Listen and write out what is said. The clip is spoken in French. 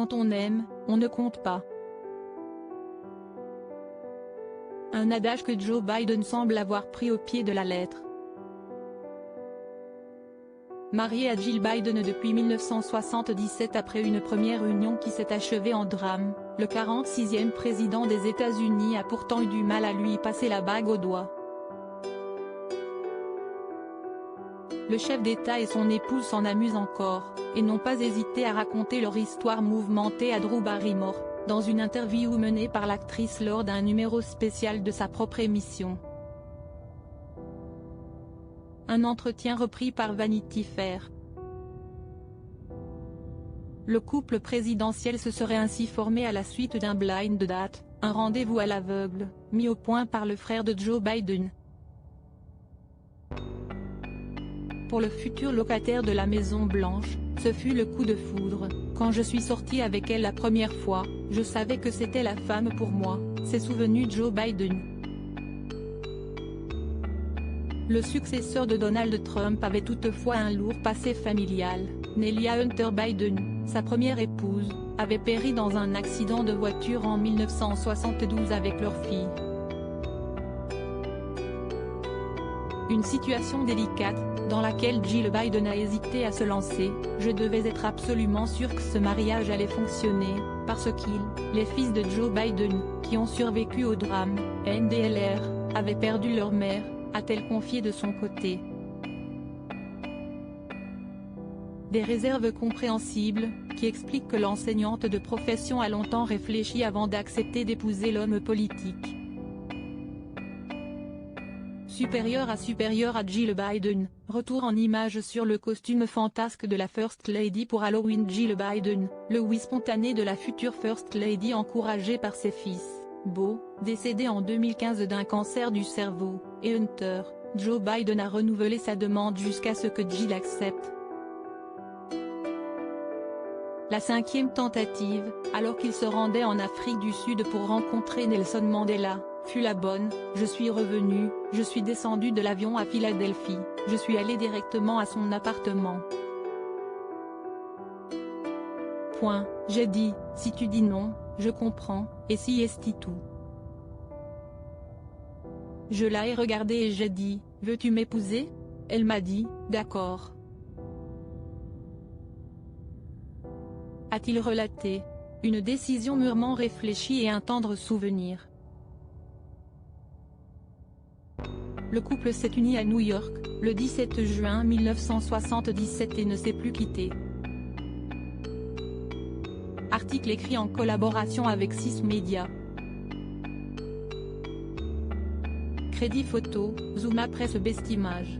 Quand on aime, on ne compte pas. Un adage que Joe Biden semble avoir pris au pied de la lettre. Marié à Jill Biden depuis 1977 après une première union qui s'est achevée en drame, le 46e président des États-Unis a pourtant eu du mal à lui passer la bague au doigt. Le chef d'État et son épouse s'en amusent encore, et n'ont pas hésité à raconter leur histoire mouvementée à Drew Barrymore, dans une interview menée par l'actrice lors d'un numéro spécial de sa propre émission. Un entretien repris par Vanity Fair. Le couple présidentiel se serait ainsi formé à la suite d'un blind date, un rendez-vous à l'aveugle, mis au point par le frère de Joe Biden. Pour le futur locataire de la Maison Blanche, ce fut le coup de foudre. Quand je suis sortie avec elle la première fois, je savais que c'était la femme pour moi, s'est souvenu Joe Biden. Le successeur de Donald Trump avait toutefois un lourd passé familial. Nelia Hunter Biden, sa première épouse, avait péri dans un accident de voiture en 1972 avec leur fille. Une situation délicate, dans laquelle Jill Biden a hésité à se lancer. Je devais être absolument sûre que ce mariage allait fonctionner, parce qu'ils, les fils de Joe Biden, qui ont survécu au drame, NDLR, avaient perdu leur mère, a-t-elle confié de son côté. Des réserves compréhensibles, qui expliquent que l'enseignante de profession a longtemps réfléchi avant d'accepter d'épouser l'homme politique. Supérieur à Jill Biden, retour en images sur le costume fantasque de la First Lady pour Halloween. Jill Biden, le oui spontané de la future First Lady encouragé par ses fils, Beau, décédé en 2015 d'un cancer du cerveau, et Hunter, Joe Biden a renouvelé sa demande jusqu'à ce que Jill accepte. La 5e tentative, alors qu'il se rendait en Afrique du Sud pour rencontrer Nelson Mandela, fut la bonne. Je suis revenu, je suis descendu de l'avion à Philadelphie, je suis allé directement à son appartement. Point, j'ai dit, si tu dis non, je comprends, et si est tout. Je l'ai regardée et j'ai dit, veux-tu m'épouser? Elle m'a dit, d'accord. A-t-il relaté. Une décision mûrement réfléchie et un tendre souvenir. Le couple s'est uni à New York, le 17 juin 1977 et ne s'est plus quitté. Article écrit en collaboration avec 6 médias. Crédit photo, Zoom Presse Best Image.